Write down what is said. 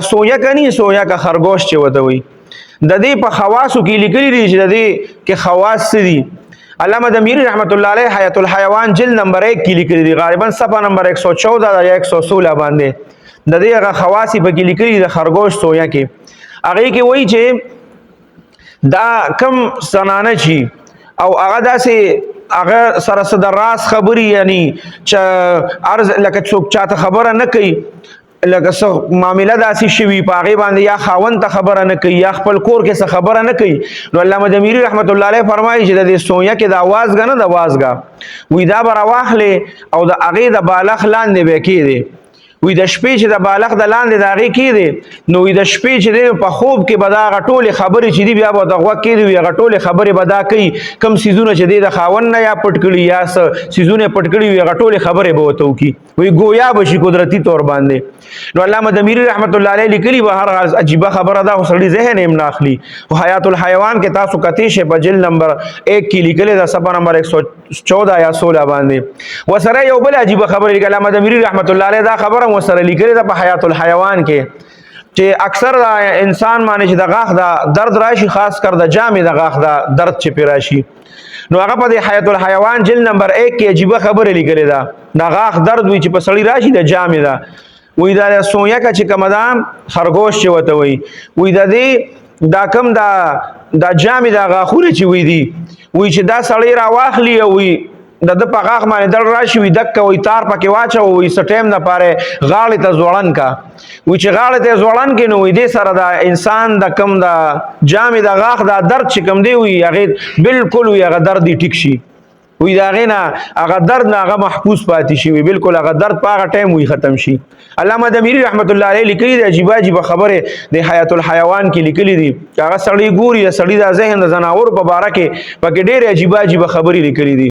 سویا کني سویا کا خرگوش چې وته وي د دې په خواصو کې لیکلي دي چې د دې کې خواص دي. علامه دمیری رحمت الله علیه حیات الحیوان جلد نمبر 1 کې لیکلي دي غالبا صفحه نمبر 114 یا 116 باندې د دې هغه خواص په کې لیکلي د خرگوش سویا کې هغه کې وایي چې دا کم سنانه چی او هغه داسې هغه سره صدر راس خبري یعنی چې عرض لکه څوک چاته خبره نه کوي لکه څه معامله داسې شوي په هغې باندې یا خاوند ته خبره نه کوي یا خپل کور کې څه خبره نه کوي. نو علامه دمیری رحمت الله علیه فرمایي چې د دې سویا کې د وازګه نه د وازګه وي دا به راواخلې او د هغې د بالغ لاندې به کېدې وي د شپې چې د بالغ د لاندې د هغې کېدې نو وي د شپې چې دی په خوب کې به دا هغه ټولې خبرې چې دي بیا به د غوږ کېدې وي هغه ټولې خبرې به دا کوي کوم څیزونه چې دی د خاوند نه یا پټ کړي یا څه څیزونه پټ کړي وي هغه ټولې خبرې به ورته وکړي وي ګویا به شي قدرتي طور باندې. نو علامه دمیری رحمت الله علیه لیکلي به هر عجیبه خبره ده خو سړي ذهن یې نه اخلي. حیات الحیوان کې تاسو کتی شئ په جلد نمبر 1 کې لیکلي ده صفحه نمبر 114 یا 16 باندې وسره یو بل عجیبه خبره لیکلي علامه دمیری رحمت الله علیه دا خبره وسره لیکلي ده په حیات الحیوان کې چې اکثر انسان باندې چې د غاښ دا درد راشي خاص کر د جامې د غاښ دا درد چې پې راشي نو هغه په دې حیات الحیوان جلد نمبر 1 کې عجیبه خبره لیکلې ده د غاښ درد وي چې په سړي راشي د جامې ده وی دا سویا کا چې کوم ده خرگوش چې وته وي وی دا دې دا کم دا جامې د غاښونه چې وي دي وی چې دا سړی راواخلي او وی د په غاښ باندې دړ راشي وي دکه وي تار پکې واچو وي څه ټایم دپاره غاړې ته ځوړن کا وي چې غاړې ته ځوړن کې نو وي دې سره د انسان د کم د جامې د غاښ دا درد چې کم دی وي هغې بالکل وي هغه درد یې ټیک شي وی دا غینا هغه درد نه هغه محفوظ پاتې شي وي بالکل هغه درد په هغه ټایم وي ختم شي. علامه دمیری رحمت الله علیه لیکلي دي عجیبه عجیبه خبرې د حیات الحیوان کې لیکلي دي هغه سړی ګوري د سړي د ذهن د ځناورو په باره کې پکې ډېرې عجیبه عجیبه خبرې لیکلي دي.